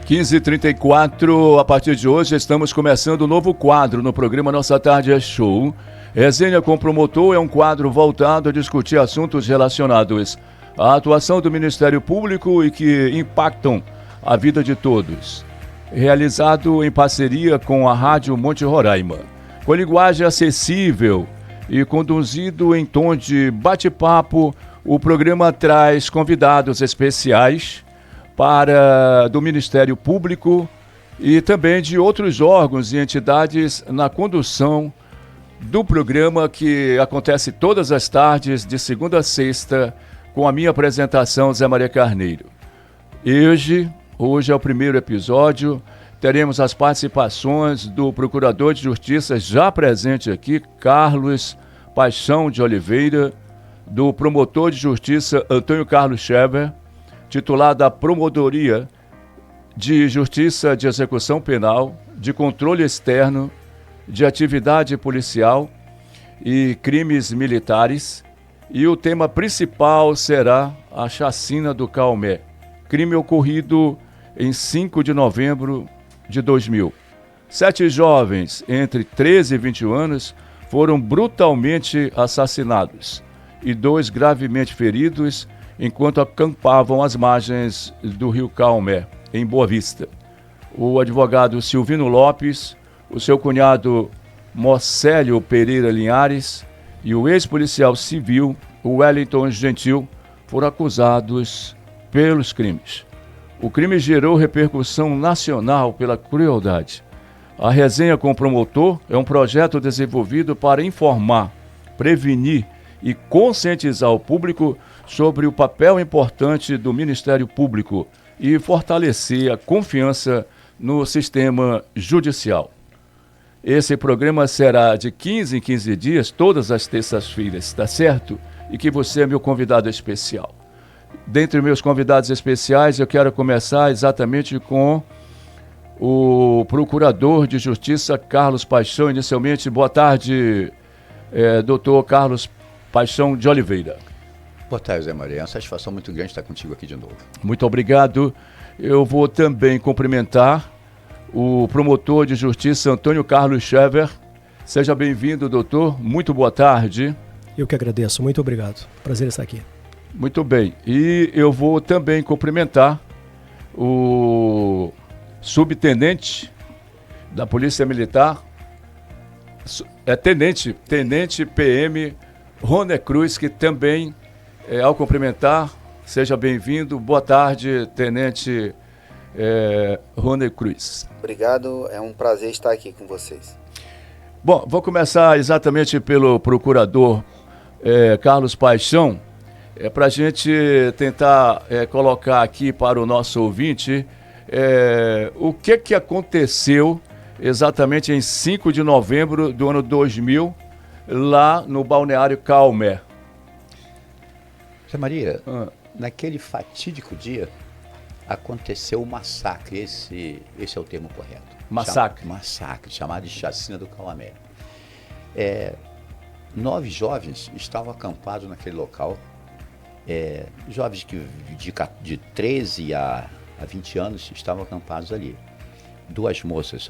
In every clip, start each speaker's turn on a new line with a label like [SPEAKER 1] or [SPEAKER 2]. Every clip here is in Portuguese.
[SPEAKER 1] 15h34, a partir de hoje estamos começando um novo quadro no programa Nossa Tarde é Show. Resenha com Promotor é um quadro voltado a discutir assuntos relacionados à atuação do Ministério Público e que impactam a vida de todos. Realizado em parceria com a Rádio Monte Roraima. Com linguagem acessível e conduzido em tom de bate-papo, o programa traz convidados especiais do Ministério Público e também de outros órgãos e entidades na condução do programa que acontece todas as tardes, de segunda a sexta, com a minha apresentação, Zé Maria Carneiro. Hoje é o primeiro episódio, teremos as participações do Procurador de Justiça já presente aqui, Carlos Paixão de Oliveira, do Promotor de Justiça, Antônio Carlos Schever, titular da Promotoria de Justiça de Execução Penal, de Controle Externo, de Atividade Policial e Crimes Militares. E o tema principal será a chacina do Caomé, crime ocorrido em 5 de novembro de 2000. 7 jovens entre 13 e 21 anos foram brutalmente assassinados e 2 gravemente feridos enquanto acampavam às margens do rio Caomé, em Boa Vista. O advogado Silvino Lopes, o seu cunhado Mocélio Pereira Linhares e o ex-policial civil Wellington Gentil foram acusados pelos crimes. O crime gerou repercussão nacional pela crueldade. A Resenha com o Promotor é um projeto desenvolvido para informar, prevenir e conscientizar o público sobre o papel importante do Ministério Público e fortalecer a confiança no sistema judicial. Esse programa será de 15 em 15 dias, todas as terças-feiras, tá certo? E que você é meu convidado especial. Dentre meus convidados especiais, eu quero começar exatamente com o Procurador de Justiça, Carlos Paixão. Inicialmente, boa tarde, doutor Carlos Paixão de Oliveira.
[SPEAKER 2] Boa tarde, Zé Maria. É uma satisfação muito grande estar contigo aqui de novo.
[SPEAKER 1] Muito obrigado. Eu vou também cumprimentar o Promotor de Justiça, Antônio Carlos Schever. Seja bem-vindo, doutor. Muito boa tarde.
[SPEAKER 3] Eu que agradeço. Muito obrigado. Prazer estar aqui.
[SPEAKER 1] Muito bem. E eu vou também cumprimentar o subtenente da Polícia Militar, Tenente PM Rony Cruz, que também, ao cumprimentar, seja bem-vindo. Boa tarde, Tenente Rony Cruz.
[SPEAKER 4] Obrigado, é um prazer estar aqui com vocês.
[SPEAKER 1] Bom, vou começar exatamente pelo Procurador Carlos Paixão, para a gente tentar colocar aqui para o nosso ouvinte o que aconteceu exatamente em 5 de novembro do ano 2000, lá no Balneário Caomé.
[SPEAKER 2] Zé Maria, naquele fatídico dia aconteceu um massacre, esse é o termo correto. Massacre, chamado de chacina do Caomé. 9 jovens estavam acampados naquele local, jovens de 13 a 20 anos estavam acampados ali. 2 moças,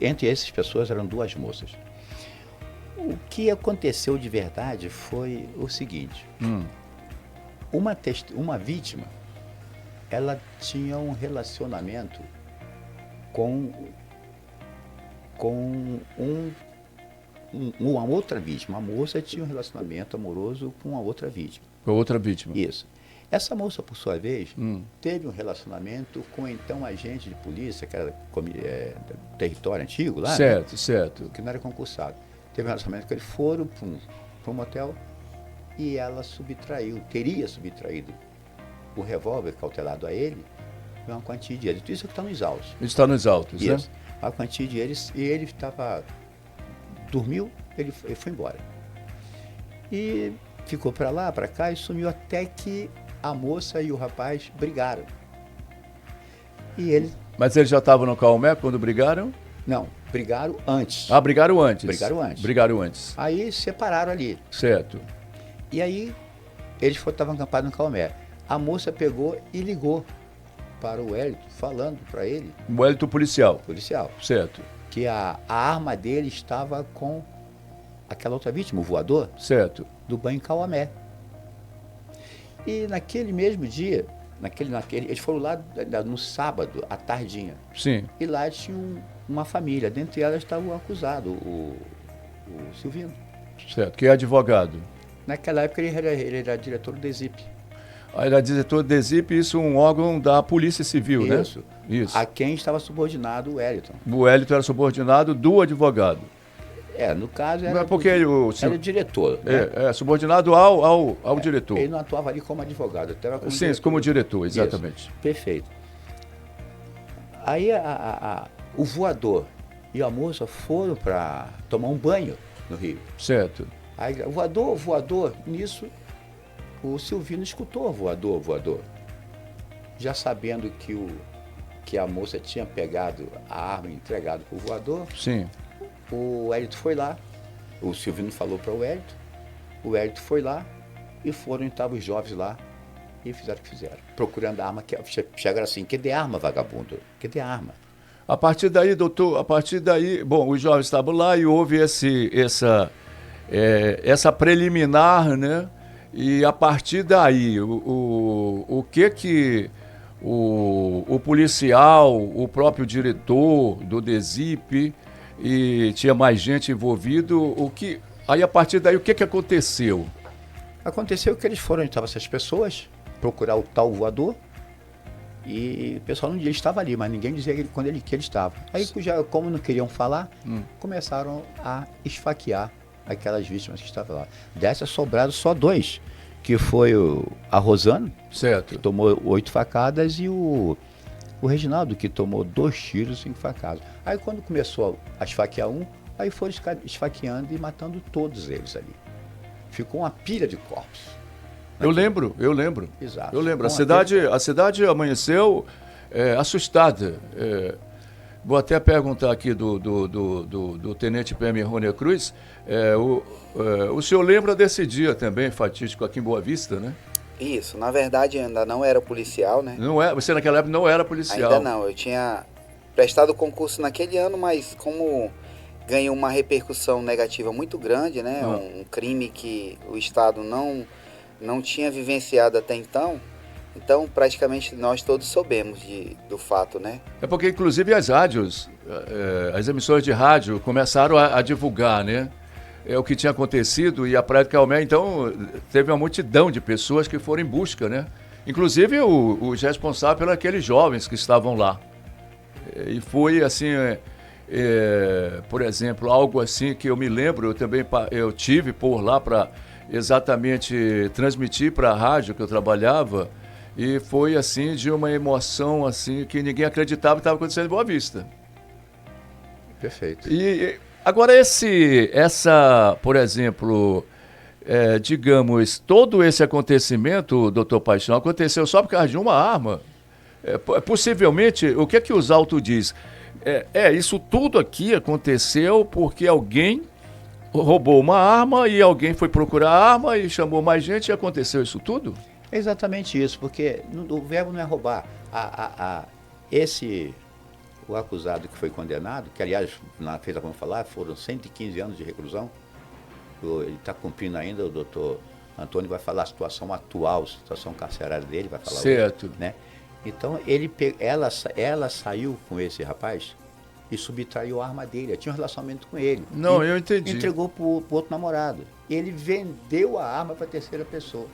[SPEAKER 2] entre essas pessoas eram 2 moças. O que aconteceu de verdade foi o seguinte: uma vítima, ela tinha um relacionamento com uma outra vítima. A moça tinha um relacionamento amoroso com uma outra vítima.
[SPEAKER 1] Com outra vítima.
[SPEAKER 2] Isso. Essa moça, por sua vez, teve um relacionamento com então agente de polícia, que era do território antigo lá.
[SPEAKER 1] Certo.
[SPEAKER 2] Que não era concursado. Teve um relacionamento com ele, foram para um motel e ela teria subtraído o revólver cautelado a ele e uma quantia de dinheiro. Isso que está nos autos.
[SPEAKER 1] Está nos autos, né?
[SPEAKER 2] Isso. A quantia de dinheiro, e ele dormiu, ele foi embora. E ficou para lá, para cá e sumiu até que a moça e o rapaz brigaram.
[SPEAKER 1] Mas eles já estavam no Caomé quando brigaram?
[SPEAKER 2] Não, brigaram antes.
[SPEAKER 1] Ah, brigaram antes.
[SPEAKER 2] Brigaram antes. Aí separaram ali.
[SPEAKER 1] Certo.
[SPEAKER 2] E aí eles estavam acampados no Caomé. A moça pegou e ligou para o Wellington, falando para ele,
[SPEAKER 1] O Wellington policial. Certo,
[SPEAKER 2] que a arma dele estava com aquela outra vítima, o voador,
[SPEAKER 1] certo.
[SPEAKER 2] do banho Cauamé. E naquele mesmo dia, eles foram lá no sábado, à tardinha.
[SPEAKER 1] Sim,
[SPEAKER 2] E lá tinha uma família, dentre elas estava o acusado, o Silvino.
[SPEAKER 1] certo. Que é advogado.
[SPEAKER 2] Naquela época ele era diretor do DESIP.
[SPEAKER 1] Aí era diretor do DESIP, isso é um órgão da Polícia Civil, né? Isso.
[SPEAKER 2] A quem estava subordinado o Wellington.
[SPEAKER 1] O Wellington era subordinado do advogado.
[SPEAKER 2] No caso era...
[SPEAKER 1] Não é porque ele,
[SPEAKER 2] era diretor. Né?
[SPEAKER 1] Subordinado ao diretor.
[SPEAKER 2] Ele não atuava ali como advogado, atuava como
[SPEAKER 1] Sim,
[SPEAKER 2] diretor.
[SPEAKER 1] como diretor, exatamente.
[SPEAKER 2] Isso, perfeito. Aí o voador e a moça foram para tomar um banho no Rio.
[SPEAKER 1] Certo.
[SPEAKER 2] Aí o voador, nisso, o Silvino escutou o voador. Já sabendo que a moça tinha pegado a arma e entregado para o voador,
[SPEAKER 1] Sim.
[SPEAKER 2] o Wellington foi lá. O Silvino falou para o Wellington foi lá e estavam os jovens lá e fizeram o que fizeram. Procurando a arma, chegaram assim, cadê a arma, vagabundo? Cadê a arma?
[SPEAKER 1] A partir daí, doutor, bom, os jovens estavam lá e houve essa preliminar, né? E a partir daí, o que o policial, o próprio diretor do DESIP, e tinha mais gente envolvido, aí a partir daí o que aconteceu?
[SPEAKER 2] Aconteceu que eles foram onde estavam essas pessoas, procurar o tal voador, e o pessoal não estava ali, mas ninguém dizia que ele estava. Aí, como não queriam falar, começaram a esfaquear aquelas vítimas que estavam lá. Dessas sobraram só 2, que foi a Rosana,
[SPEAKER 1] certo,
[SPEAKER 2] que tomou 8 facadas, e o Reginaldo, que tomou 2 tiros, 5 facadas. Aí quando começou a esfaquear aí foram esfaqueando e matando todos eles ali. Ficou uma pilha de corpos.
[SPEAKER 1] Eu lembro.
[SPEAKER 2] Exato.
[SPEAKER 1] Eu lembro. A cidade amanheceu assustada. Vou até perguntar aqui do Tenente PM Rony Cruz. O senhor lembra desse dia também fatídico aqui em Boa Vista, né?
[SPEAKER 4] Isso, na verdade ainda não era policial, né?
[SPEAKER 1] Não é, você naquela época não era policial.
[SPEAKER 4] Ainda não, eu tinha prestado o concurso naquele ano, mas como ganhou uma repercussão negativa muito grande, né? Um crime que o Estado não tinha vivenciado até então praticamente nós todos soubemos do fato, né?
[SPEAKER 1] É porque inclusive as rádios, as emissões de rádio começaram a divulgar, né? O que tinha acontecido, e a Praia do Cauamé, então, teve uma multidão de pessoas que foram em busca, né? Inclusive os responsáveis pelos aqueles jovens que estavam lá. E foi assim, por exemplo, algo assim que eu me lembro, eu tive por lá para exatamente transmitir para a rádio que eu trabalhava, e foi assim de uma emoção assim que ninguém acreditava que estava acontecendo em Boa Vista.
[SPEAKER 2] Perfeito.
[SPEAKER 1] E agora por exemplo, digamos, todo esse acontecimento, doutor Paixão, aconteceu só por causa de uma arma. Possivelmente, o que os autos diz? Isso tudo aqui aconteceu porque alguém roubou uma arma e alguém foi procurar a arma e chamou mais gente e aconteceu isso tudo?
[SPEAKER 2] É exatamente isso, porque o verbo não é roubar. O acusado que foi condenado, que aliás, na feita como falar, foram 115 anos de reclusão, ele está cumprindo ainda, o doutor Antônio vai falar a situação atual, a situação carcerária dele, vai falar
[SPEAKER 1] certo.
[SPEAKER 2] Hoje, né? Então, ela saiu com esse rapaz e subtraiu a arma dele, tinha um relacionamento com ele.
[SPEAKER 1] Não, eu entendi.
[SPEAKER 2] Entregou para o outro namorado. Ele vendeu a arma para a terceira pessoa.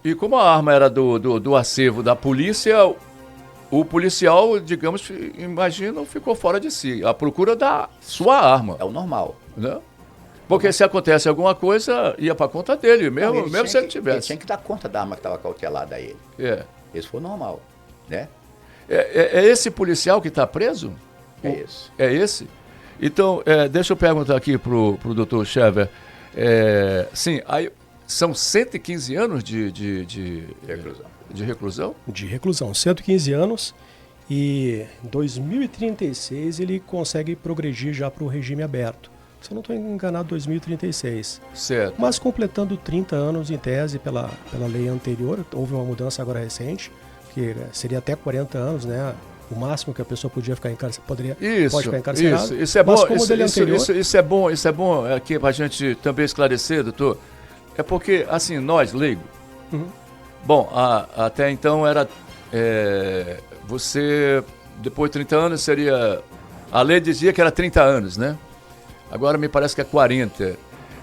[SPEAKER 1] E como a arma era do acervo da polícia, o policial, digamos, imagino, ficou fora de si, à procura da sua arma.
[SPEAKER 2] É o normal.
[SPEAKER 1] Né? Porque se acontece alguma coisa, ia para conta dele, mesmo se ele tivesse.
[SPEAKER 2] Ele tinha que dar conta da arma que estava cautelada a ele. Esse foi o normal, né?
[SPEAKER 1] É esse policial que está preso?
[SPEAKER 2] É esse.
[SPEAKER 1] É esse? Então, deixa eu perguntar aqui pro doutor Xavier. Sim, aí são 115 anos de
[SPEAKER 2] reclusão.
[SPEAKER 1] De reclusão?
[SPEAKER 3] De reclusão, 115 anos, e em 2036 ele consegue progredir já para o regime aberto. Se eu não estou enganado, 2036.
[SPEAKER 1] Certo.
[SPEAKER 3] Mas completando 30 anos em tese pela lei anterior, houve uma mudança agora recente, que seria até 40 anos, né? O máximo que a pessoa podia ficar encarcerada,
[SPEAKER 1] Isso,
[SPEAKER 3] pode ficar encarcerada.
[SPEAKER 1] isso é bom,
[SPEAKER 3] mas como o dele anterior...
[SPEAKER 1] isso é bom aqui para a gente também esclarecer, doutor. É porque, assim, nós, leigo, bom, até então era, você, depois de 30 anos seria, a lei dizia que era 30 anos, né? Agora me parece que é 40.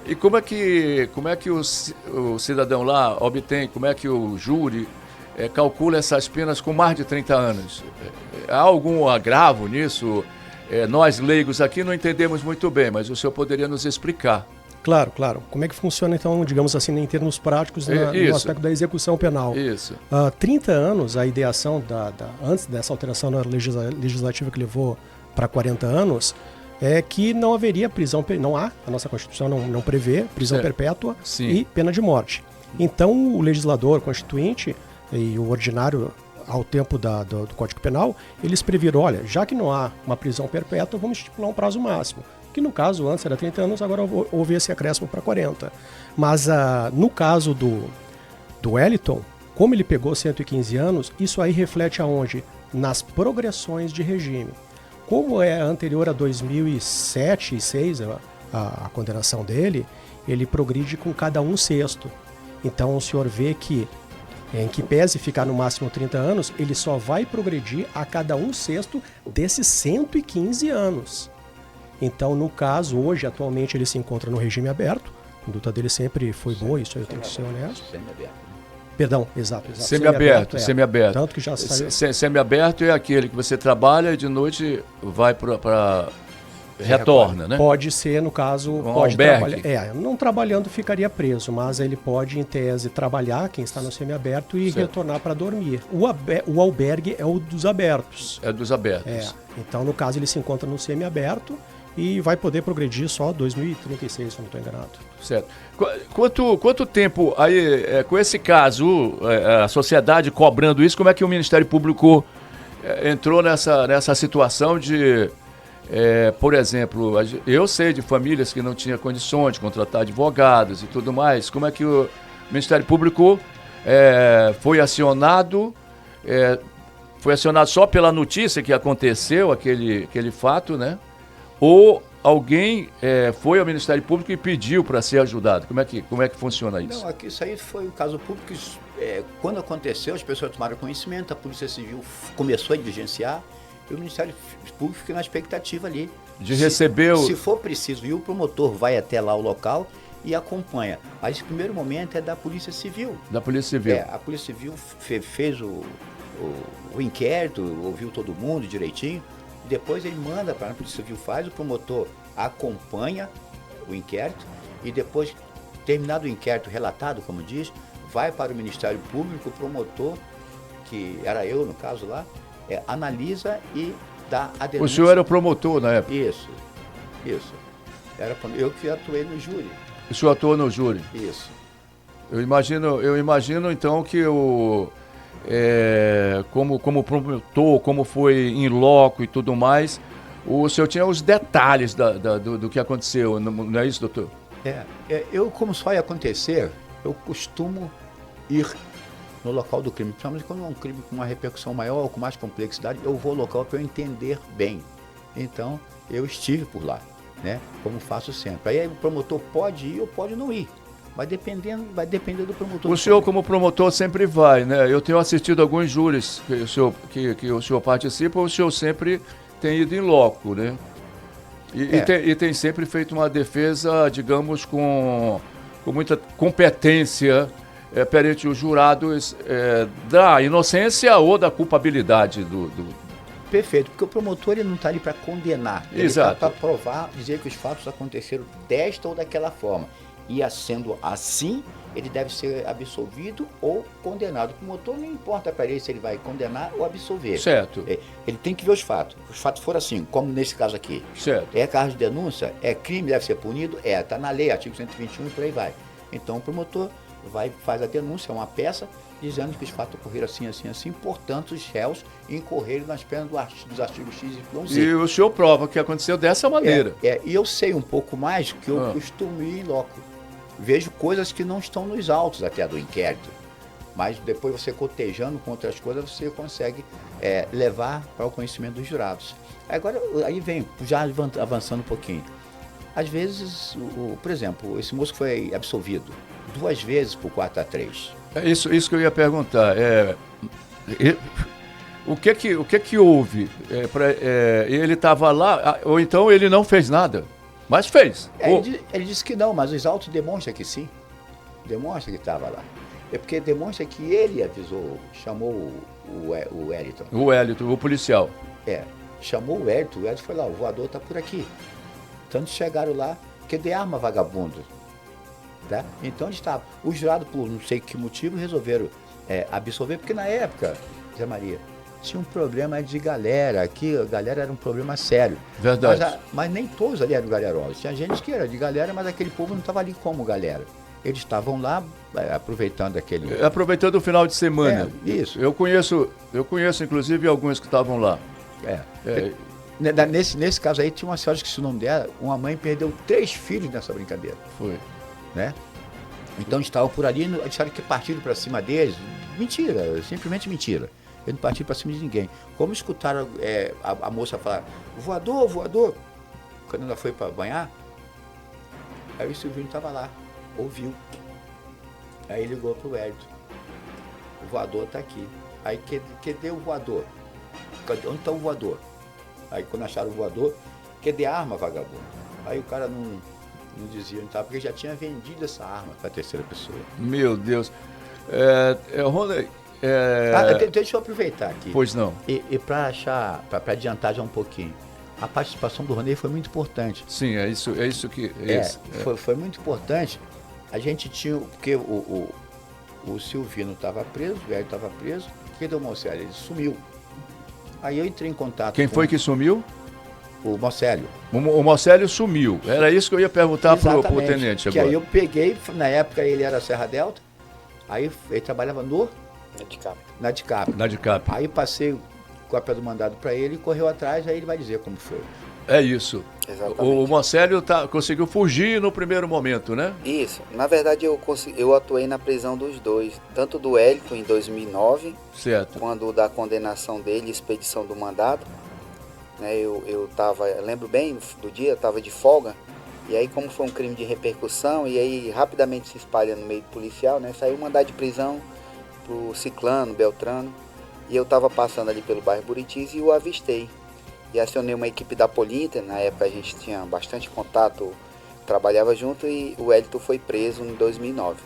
[SPEAKER 1] E como é que o cidadão lá obtém, como é que o júri calcula essas penas com mais de 30 anos? Há algum agravo nisso? Nós, leigos aqui, não entendemos muito bem, mas o senhor poderia nos explicar.
[SPEAKER 3] Claro. Como é que funciona, então, digamos assim, em termos práticos, no aspecto da execução penal?
[SPEAKER 1] Isso.
[SPEAKER 3] 30 anos, a ideação, antes dessa alteração na legislativa que levou para 40 anos, é que não haveria prisão, não há, a nossa Constituição não prevê prisão perpétua e pena de morte. Então, o legislador constituinte e o ordinário, ao tempo do Código Penal, eles previram, olha, já que não há uma prisão perpétua, vamos estipular um prazo máximo. Que no caso antes era 30 anos, agora houve esse acréscimo para 40. Mas no caso do Wellington, como ele pegou 115 anos, isso aí reflete aonde? Nas progressões de regime. Como é anterior a 2007 e 2006, a condenação dele, ele progride com cada 1/6. Então o senhor vê que, em que pese ficar no máximo 30 anos, ele só vai progredir a cada 1/6 desses 115 anos. Então, no caso, hoje, atualmente, ele se encontra no regime aberto. A conduta dele sempre foi boa, isso aí eu tenho que ser honesto.
[SPEAKER 2] Semiaberto.
[SPEAKER 3] Perdão, exato.
[SPEAKER 1] Semiaberto.
[SPEAKER 3] Tanto que já saiu.
[SPEAKER 1] Semiaberto é aquele que você trabalha e de noite vai para retorna, né?
[SPEAKER 3] Pode ser, no caso, pode trabalhar. Não trabalhando ficaria preso, mas ele pode, em tese, trabalhar, quem está no semiaberto, e retornar para dormir. O albergue é o dos abertos.
[SPEAKER 1] É dos abertos.
[SPEAKER 3] Então, no caso, ele se encontra no semiaberto e vai poder progredir só 2036, se eu não estou enganado.
[SPEAKER 1] Certo. Quanto tempo, aí, com esse caso, a sociedade cobrando isso, como é que o Ministério Público entrou nessa situação de, por exemplo, eu sei de famílias que não tinham condições de contratar advogados e tudo mais, como é que o Ministério Público foi acionado só pela notícia que aconteceu, aquele fato, né? Ou alguém foi ao Ministério Público e pediu para ser ajudado? Como é que funciona isso?
[SPEAKER 2] Não, isso aí foi um caso público. Quando aconteceu, as pessoas tomaram conhecimento, a Polícia Civil começou a diligenciar e o Ministério Público fica na expectativa ali.
[SPEAKER 1] De receber
[SPEAKER 2] Se for preciso, e o promotor vai até lá o local e acompanha. Mas esse primeiro momento é da Polícia Civil.
[SPEAKER 1] Da Polícia Civil.
[SPEAKER 2] A Polícia Civil fez o inquérito, ouviu todo mundo direitinho. Depois ele manda para a Polícia Civil, faz, o promotor acompanha o inquérito e depois, terminado o inquérito relatado, como diz, vai para o Ministério Público, o promotor, que era eu no caso lá, analisa e dá a denúncia.
[SPEAKER 1] O senhor era o promotor na época?
[SPEAKER 2] Isso. Era eu que atuei no júri.
[SPEAKER 1] O senhor atuou no júri?
[SPEAKER 2] Isso.
[SPEAKER 1] Eu imagino então que como promotor, como foi em loco e tudo mais, o senhor tinha os detalhes do que aconteceu, não é isso, doutor?
[SPEAKER 2] Eu, como só ia acontecer, eu costumo ir no local do crime, principalmente quando é um crime com uma repercussão maior, com mais complexidade, eu vou ao local para eu entender bem. Então, eu estive por lá, né? Como faço sempre. Aí o promotor pode ir ou pode não ir. Vai depender do promotor.
[SPEAKER 1] O senhor, como promotor, sempre vai, né? Eu tenho assistido alguns júris que o senhor participa, o senhor sempre tem ido em loco, né? E tem sempre feito uma defesa, digamos, com muita competência perante os jurados da inocência ou da culpabilidade do...
[SPEAKER 2] Perfeito, porque o promotor ele não está ali para condenar, ele está para provar, dizer que os fatos aconteceram desta ou daquela forma. E sendo assim, ele deve ser absolvido ou condenado. O promotor não importa para ele se ele vai condenar ou absolver.
[SPEAKER 1] Certo.
[SPEAKER 2] Ele tem que ver os fatos. Se os fatos forem assim, como nesse caso aqui.
[SPEAKER 1] Certo.
[SPEAKER 2] É caso de denúncia, é crime, deve ser punido? Está na lei, artigo 121 e por aí vai. Então o promotor faz a denúncia, é uma peça, dizendo que os fatos ocorreram assim, assim, assim, portanto os réus incorreram nas penas dos artigos X e Z.
[SPEAKER 1] E o senhor prova que aconteceu dessa maneira.
[SPEAKER 2] E eu sei um pouco mais que eu costumo ir em loco. Vejo coisas que não estão nos autos até do inquérito, Mas depois você cotejando com outras coisas, você consegue levar para o conhecimento dos jurados. Agora, aí vem, já avançando um pouquinho. Às vezes, por exemplo, esse moço foi absolvido 2 vezes por 4-3.
[SPEAKER 1] É isso que eu ia perguntar. O que que houve? Ele estava lá, ou então ele não fez nada, mas fez.
[SPEAKER 2] Ele disse que não, mas os autos demonstram que sim. Demonstra que estava lá. É porque demonstra que ele avisou, chamou o Wellington.
[SPEAKER 1] O Wellington, o policial.
[SPEAKER 2] Chamou o Wellington foi lá, o voador está por aqui. Então eles chegaram lá, que de arma, vagabundo. Tá? Então eles estavam. Os jurados, por não sei que motivo, resolveram absolver, porque na época, Zé Maria, tinha um problema de galera, aqui a galera era um problema sério.
[SPEAKER 1] Verdade.
[SPEAKER 2] Mas nem todos ali eram galerosos. Tinha gente que era de galera, mas aquele povo não estava ali como galera. Eles estavam lá aproveitando aquele...
[SPEAKER 1] Aproveitando o final de semana.
[SPEAKER 2] Isso.
[SPEAKER 1] Eu conheço inclusive alguns que estavam lá.
[SPEAKER 2] Nesse caso aí, tinha uma senhora, esqueci o nome dela, uma mãe perdeu 3 filhos nessa brincadeira.
[SPEAKER 1] Foi.
[SPEAKER 2] Né? Então eles estavam por ali, acharam que partiram para cima deles. Mentira, simplesmente mentira. Eles não partiram para cima de ninguém. Como escutaram a moça falar, voador, voador, quando ela foi para banhar, aí o Silvinho estava lá, ouviu. Aí ligou para o Wellington. O voador está aqui. Aí, cadê o voador? Onde está o voador? Aí quando acharam o voador, cadê a arma, vagabundo? Aí o cara não dizia onde estava, porque já tinha vendido essa arma para a terceira pessoa.
[SPEAKER 1] Meu Deus. Rony,
[SPEAKER 2] deixa eu aproveitar aqui.
[SPEAKER 1] Pois não.
[SPEAKER 2] E para adiantar já um pouquinho, a participação do Rony foi muito importante.
[SPEAKER 1] Sim, é isso que...
[SPEAKER 2] Foi muito importante. A gente tinha, porque o Silvino estava preso, o velho estava preso, cadê o Mocélio? Ele sumiu. Aí eu entrei em contato
[SPEAKER 1] Quem
[SPEAKER 2] com...
[SPEAKER 1] foi que sumiu?
[SPEAKER 2] O Mocélio.
[SPEAKER 1] O Mocélio sumiu. Era isso que eu ia perguntar pro tenente agora.
[SPEAKER 2] Que aí eu peguei, na época ele era Serra Delta, aí ele trabalhava na DICAP. Aí passei cópia do mandado para ele, correu atrás, aí ele vai dizer como foi.
[SPEAKER 1] É isso.
[SPEAKER 4] Exatamente.
[SPEAKER 1] O Mocélio conseguiu fugir no primeiro momento, né?
[SPEAKER 4] Isso. Na verdade, eu atuei na prisão dos dois. Tanto do Wellington em 2009,
[SPEAKER 1] certo,
[SPEAKER 4] quando da condenação dele, expedição do mandado. Né, eu lembro bem do dia, eu estava de folga. E aí, como foi um crime de repercussão, e aí rapidamente se espalha no meio policial, né? Saiu mandado de prisão pro Ciclano, Beltrano. E eu estava passando ali pelo bairro Buritis e o avistei. E acionei uma equipe da Polinter, na época a gente tinha bastante contato, trabalhava junto, e o Wellington foi preso em 2009.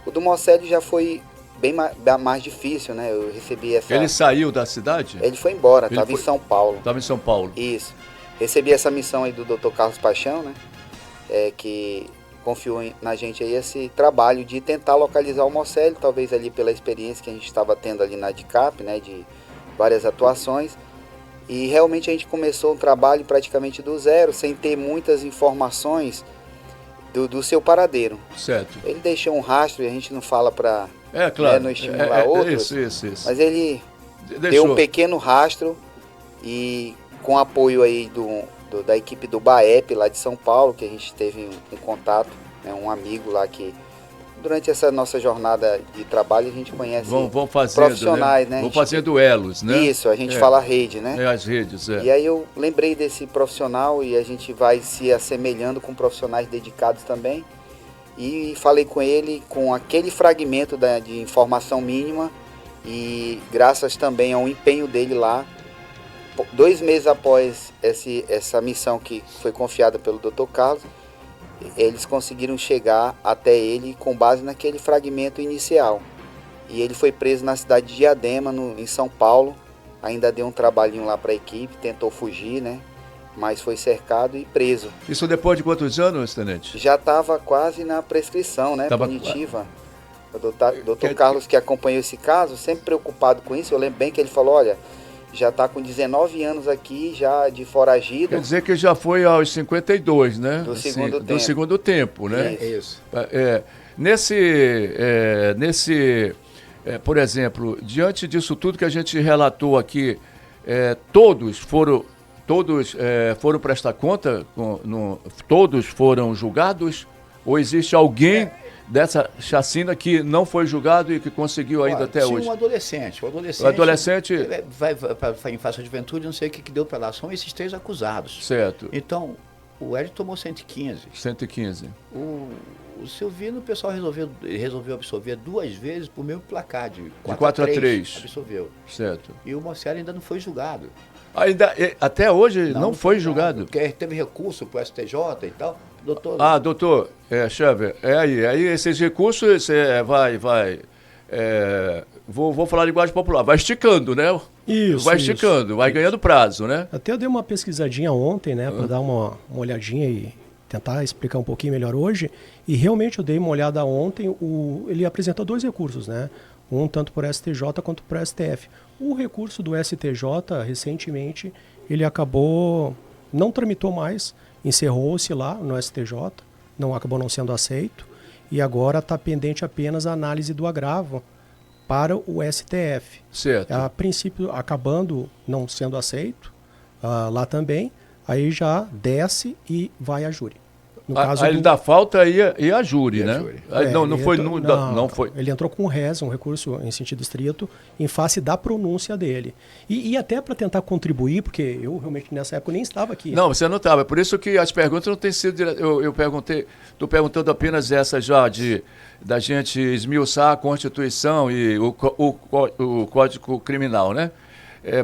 [SPEAKER 4] O do Mocélio já foi bem mais difícil, né? Eu recebi essa...
[SPEAKER 1] Ele saiu da cidade?
[SPEAKER 4] Ele foi embora, estava em São Paulo.
[SPEAKER 1] Estava em São Paulo.
[SPEAKER 4] Isso. Recebi essa missão aí do Dr. Carlos Paixão, né? Que confiou na gente aí esse trabalho de tentar localizar o Mocélio, talvez ali pela experiência que a gente estava tendo ali na DICAP, né? De várias atuações. E realmente a gente começou um trabalho praticamente do zero, sem ter muitas informações do seu paradeiro.
[SPEAKER 1] Certo.
[SPEAKER 4] Ele deixou um rastro e a gente não fala para
[SPEAKER 1] claro,
[SPEAKER 4] não estimular outros.
[SPEAKER 1] Isso.
[SPEAKER 4] Mas ele deu um pequeno rastro e com apoio aí da equipe do BAEP lá de São Paulo, que a gente teve um contato, né, um amigo lá que... Durante essa nossa jornada de trabalho, a gente conhece profissionais, né?
[SPEAKER 1] Vão fazendo elos, né?
[SPEAKER 4] Isso, a gente fala rede, né?
[SPEAKER 1] As redes,
[SPEAKER 4] E aí eu lembrei desse profissional e a gente vai se assemelhando com profissionais dedicados também. E falei com ele com aquele fragmento de informação mínima e graças também ao empenho dele lá, 2 meses após essa missão que foi confiada pelo Dr. Carlos, eles conseguiram chegar até ele com base naquele fragmento inicial. E ele foi preso na cidade de Diadema, em São Paulo. Ainda deu um trabalhinho lá para a equipe, tentou fugir, né? Mas foi cercado e preso.
[SPEAKER 1] Isso depois de quantos anos, tenente?
[SPEAKER 4] Já estava quase na prescrição, né? Punitiva. O doutor Carlos, que acompanhou esse caso, sempre preocupado com isso. Eu lembro bem que ele falou, olha... Já está com 19 anos aqui, já de foragido.
[SPEAKER 1] Quer dizer que já foi aos 52, né?
[SPEAKER 4] Do segundo tempo.
[SPEAKER 1] Do segundo tempo, né?
[SPEAKER 2] Isso.
[SPEAKER 1] Por exemplo, diante disso tudo que a gente relatou aqui, todos foram prestar conta? Todos foram julgados? Ou existe alguém dessa chacina que não foi julgado e que conseguiu ainda até hoje?
[SPEAKER 2] Um adolescente.
[SPEAKER 1] O adolescente
[SPEAKER 2] vai em faixa de juventude, não sei o que deu para lá. São esses 3 acusados.
[SPEAKER 1] Certo.
[SPEAKER 2] Então, o Hélio tomou 115.
[SPEAKER 1] 115.
[SPEAKER 2] O Silvino, o pessoal resolveu absolver 2 vezes por mesmo placar, de
[SPEAKER 1] 4-3.
[SPEAKER 2] Absolveu.
[SPEAKER 1] Certo.
[SPEAKER 2] E o Mocelo ainda não foi julgado.
[SPEAKER 1] Até hoje não foi julgado?
[SPEAKER 2] Porque teve recurso para o STJ e tal. Doutor.
[SPEAKER 1] Doutor, Xavier, aí esses recursos vou falar linguagem popular, vai esticando, né?
[SPEAKER 3] Isso.
[SPEAKER 1] Vai esticando, vai ganhando prazo, né?
[SPEAKER 3] Até eu dei uma pesquisadinha ontem, né, para dar uma olhadinha e tentar explicar um pouquinho melhor hoje. E realmente eu dei uma olhada ontem, ele apresentou 2 recursos, né? Um tanto por STJ quanto por STF. O recurso do STJ, recentemente, ele não tramitou mais, encerrou-se lá no STJ, acabou não sendo aceito, e agora está pendente apenas a análise do agravo para o STF.
[SPEAKER 1] Certo.
[SPEAKER 3] A princípio, acabando não sendo aceito, lá também, aí já desce e vai a júri. No caso
[SPEAKER 1] aí da falta e a júri, né?
[SPEAKER 3] Não foi. Ele entrou com um recurso em sentido estrito, em face da pronúncia dele. E até para tentar contribuir, porque eu realmente nessa época nem estava aqui.
[SPEAKER 1] Não, você não estava. Por isso que as perguntas não têm sido... Eu perguntei, estou perguntando apenas essa já da gente esmiuçar a Constituição e o Código Criminal, né?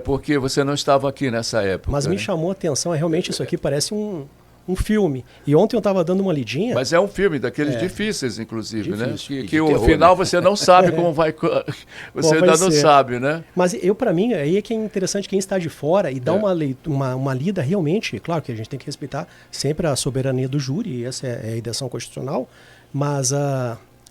[SPEAKER 1] Porque você não estava aqui nessa época.
[SPEAKER 3] Mas me chamou a atenção, realmente isso aqui parece um filme. E ontem eu estava dando uma lidinha.
[SPEAKER 1] Mas é um filme daqueles difíceis, inclusive,
[SPEAKER 3] difícil,
[SPEAKER 1] né? Que o final você não sabe como vai... Você ainda não sabe, né?
[SPEAKER 3] Mas para mim, aí é que é interessante quem está de fora e dá uma lida realmente... Claro que a gente tem que respeitar sempre a soberania do júri, e essa é a ideação constitucional, mas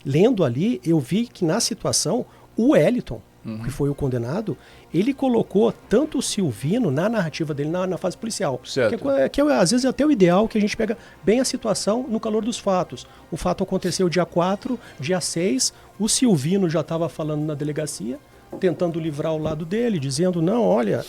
[SPEAKER 3] lendo ali, eu vi que na situação, o Wellington, que foi o condenado, ele colocou tanto o Silvino na narrativa dele na fase policial.
[SPEAKER 1] Certo.
[SPEAKER 3] Que é, às vezes, até o ideal que a gente pega bem a situação no calor dos fatos. O fato aconteceu dia 4, dia 6, o Silvino já estava falando na delegacia, tentando livrar o lado dele, dizendo, não, olha,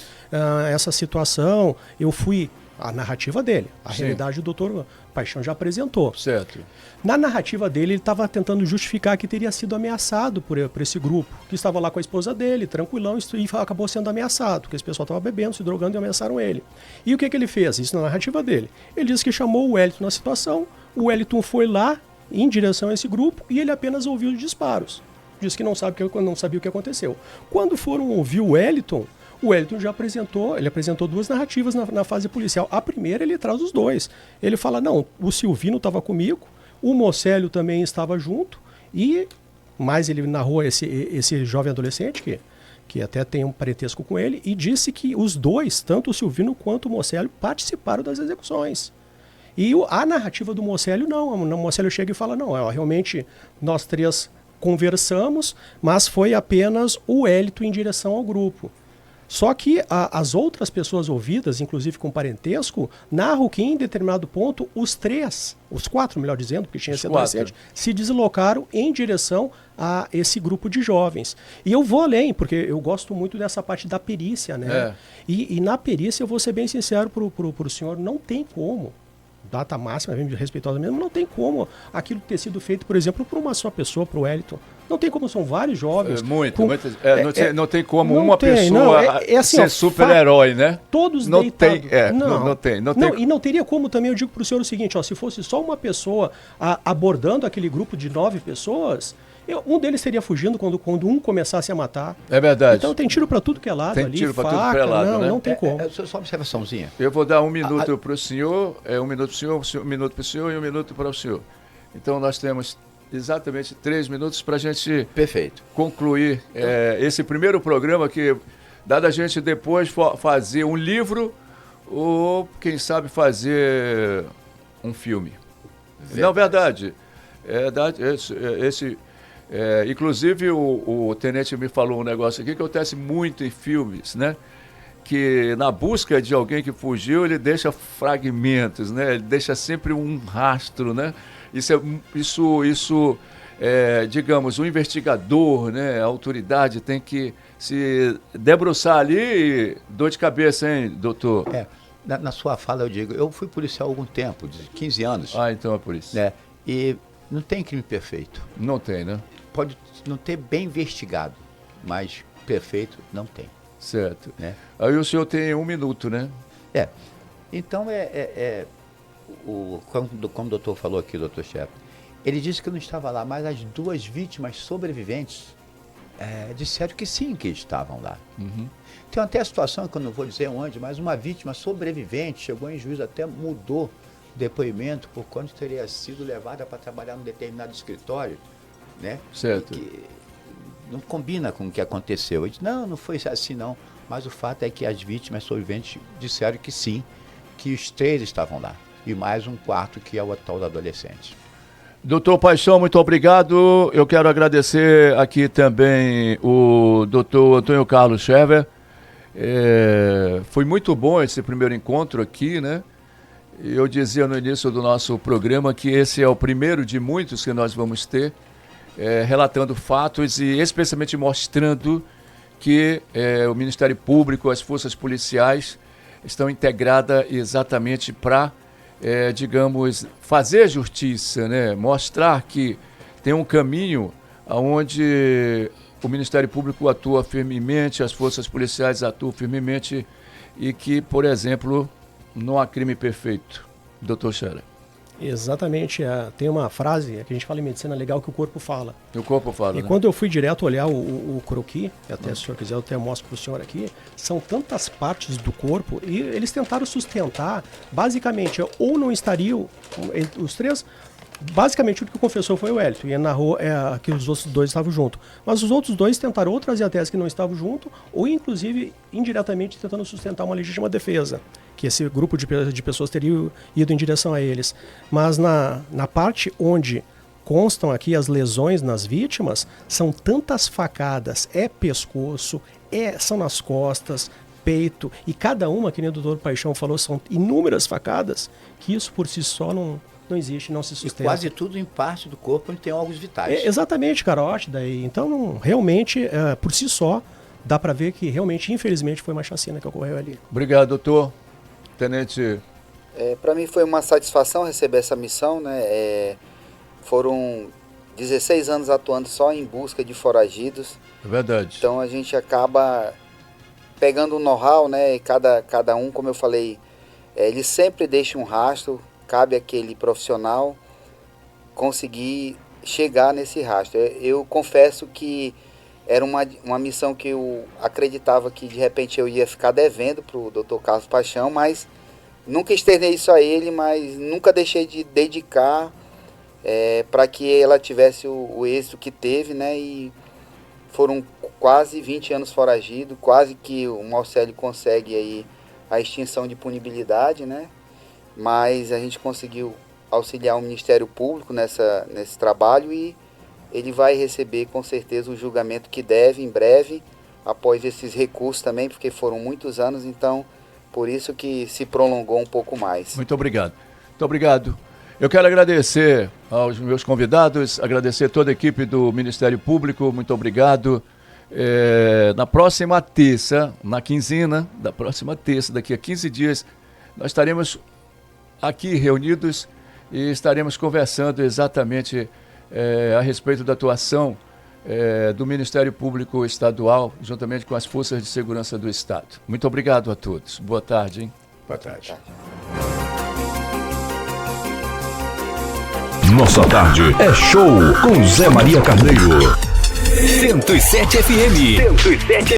[SPEAKER 3] essa situação, eu fui... A narrativa dele. A realidade o doutor Paixão já apresentou.
[SPEAKER 1] Certo.
[SPEAKER 3] Na narrativa dele, ele estava tentando justificar que teria sido ameaçado por esse grupo, que estava lá com a esposa dele, tranquilão, e acabou sendo ameaçado, porque esse pessoal estava bebendo, se drogando e ameaçaram ele. E o que ele fez? Isso na narrativa dele. Ele disse que chamou o Wellington na situação, o Wellington foi lá em direção a esse grupo e ele apenas ouviu os disparos. Disse que não sabia o que aconteceu. Quando foram ouvir o Wellington já apresentou 2 narrativas na fase policial. A primeira ele traz os 2. Ele fala, não, o Silvino estava comigo, o Mocélio também estava junto, mas ele narrou esse jovem adolescente, que até tem um parentesco com ele, e disse que os 2, tanto o Silvino quanto o Mocélio, participaram das execuções. E a narrativa do Mocélio, não. O Mocélio chega e fala, não, realmente nós 3 conversamos, mas foi apenas o Wellington em direção ao grupo. Só que as outras pessoas ouvidas, inclusive com parentesco, narram que em determinado ponto os 4, melhor dizendo, porque tinha esse adolescente, se deslocaram em direção a esse grupo de jovens. E eu vou além, porque eu gosto muito dessa parte da perícia, né? E na perícia, eu vou ser bem sincero pro senhor, não tem como, data máxima, respeitosa mesmo, não tem como aquilo ter sido feito, por exemplo, por uma só pessoa, pro Wellington. Não tem como, são vários jovens.
[SPEAKER 1] Não tem como uma pessoa
[SPEAKER 3] assim,
[SPEAKER 1] ser super-herói, né?
[SPEAKER 3] Todos
[SPEAKER 1] não
[SPEAKER 3] deitados.
[SPEAKER 1] Tem.
[SPEAKER 3] E não teria como também, eu digo para o senhor o seguinte, se fosse só uma pessoa abordando aquele grupo de 9 pessoas, um deles estaria fugindo quando um começasse a matar.
[SPEAKER 1] É verdade.
[SPEAKER 3] Então tem tiro para tudo que é lado
[SPEAKER 1] tem
[SPEAKER 3] ali,
[SPEAKER 1] tiro
[SPEAKER 3] faca,
[SPEAKER 1] tudo que é lado, né?
[SPEAKER 3] Não tem como.
[SPEAKER 2] Só uma observaçãozinha.
[SPEAKER 1] Eu vou dar 1 minuto para o senhor, 1 minuto para o senhor, 1 minuto para o senhor e 1 minuto para o senhor. Então nós temos exatamente 3 minutos para a gente concluir esse primeiro programa que, dado a gente depois fazer um livro ou, quem sabe, fazer um filme. Não, verdade. Inclusive, o tenente me falou um negócio aqui que acontece muito em filmes, né? Que na busca de alguém que fugiu, ele deixa fragmentos, né? Ele deixa sempre um rastro, né? Digamos, o investigador, né, a autoridade tem que se debruçar ali, dor de cabeça, hein, doutor?
[SPEAKER 2] Na sua fala eu digo, eu fui policial há algum tempo, de 15 anos.
[SPEAKER 1] Então é por isso.
[SPEAKER 2] Né, e Não tem crime perfeito.
[SPEAKER 1] Não tem, né?
[SPEAKER 2] Pode não ter bem investigado, mas perfeito não tem.
[SPEAKER 1] Certo.
[SPEAKER 2] Né?
[SPEAKER 1] Aí o senhor tem 1 minuto, né?
[SPEAKER 2] Então, como o doutor falou aqui, doutor Chefe, ele disse que não estava lá, mas as 2 vítimas sobreviventes disseram que sim, que estavam lá.
[SPEAKER 1] Uhum.
[SPEAKER 2] Tem até a situação, que eu não vou dizer onde, mas uma vítima sobrevivente chegou em juízo, até mudou o depoimento por quando teria sido levada para trabalhar num determinado escritório, né?
[SPEAKER 1] Certo.
[SPEAKER 2] Que não combina com o que aconteceu. Eu disse, não foi assim não, mas o fato é que as vítimas sobreviventes disseram que sim, que os 3 estavam lá, e mais um quarto que é o tal do adolescente.
[SPEAKER 1] Doutor Paixão, muito obrigado. Eu quero agradecer aqui também o doutor Antônio Carlos Schever. Foi muito bom esse primeiro encontro aqui, né? Eu dizia no início do nosso programa que esse é o primeiro de muitos que nós vamos ter, relatando fatos e especialmente mostrando que o Ministério Público, as forças policiais estão integradas exatamente para, digamos, fazer justiça, né? Mostrar que tem um caminho onde o Ministério Público atua firmemente, as forças policiais atuam firmemente e que, por exemplo, não há crime perfeito. Doutor Scherer.
[SPEAKER 3] Exatamente. Tem uma frase que a gente fala em medicina legal que o corpo fala.
[SPEAKER 1] O corpo fala,
[SPEAKER 3] E
[SPEAKER 1] né?
[SPEAKER 3] quando eu fui direto olhar o croquis, até se o senhor quiser eu até mostro para o senhor aqui, são tantas partes do corpo e eles tentaram sustentar, basicamente, ou não estariam, os 3, basicamente o que confessou foi o Hélito, e narrou que os outros 2 estavam juntos. Mas os outros 2 tentaram ou trazer a tese que não estavam juntos, ou inclusive indiretamente tentando sustentar uma legítima defesa, que esse grupo de pessoas teria ido em direção a eles. Mas na parte onde constam aqui as lesões nas vítimas, são tantas facadas, pescoço, são nas costas, peito, e cada uma, que nem o doutor Paixão falou, são inúmeras facadas, que isso por si só não existe, não se sustenta.
[SPEAKER 2] E quase tudo em parte do corpo onde tem órgãos vitais.
[SPEAKER 3] Exatamente, carótida. Então, realmente, por si só, dá para ver que realmente, infelizmente, foi uma chacina que ocorreu ali.
[SPEAKER 1] Obrigado, doutor. Tenente.
[SPEAKER 4] Para mim foi uma satisfação receber essa missão, né? Foram 16 anos atuando só em busca de foragidos.
[SPEAKER 1] É verdade.
[SPEAKER 4] Então a gente acaba pegando um know-how, né? E cada um, como eu falei, ele sempre deixa um rastro. Cabe àquele profissional conseguir chegar nesse rastro. Eu confesso que era uma missão que eu acreditava que de repente eu ia ficar devendo para o Dr. Carlos Paixão, mas nunca externei isso a ele, mas nunca deixei de dedicar para que ela tivesse o êxito que teve, né? E foram quase 20 anos foragido, quase que o Marcelo consegue aí a extinção de punibilidade, né? Mas a gente conseguiu auxiliar o Ministério Público nesse trabalho e ele vai receber com certeza o julgamento que deve em breve, após esses recursos também, porque foram muitos anos, então por isso que se prolongou um pouco mais.
[SPEAKER 1] Muito obrigado. Muito obrigado. Eu quero agradecer aos meus convidados, agradecer toda a equipe do Ministério Público, muito obrigado. Na próxima terça, na quinzena da próxima terça, daqui a 15 dias, nós estaremos aqui reunidos e estaremos conversando exatamente a respeito da atuação do Ministério Público Estadual, juntamente com as Forças de Segurança do Estado. Muito obrigado a todos. Boa tarde, hein?
[SPEAKER 2] Boa tarde.
[SPEAKER 5] Nossa tarde é show com Zé Maria Carneiro. 107 FM. 107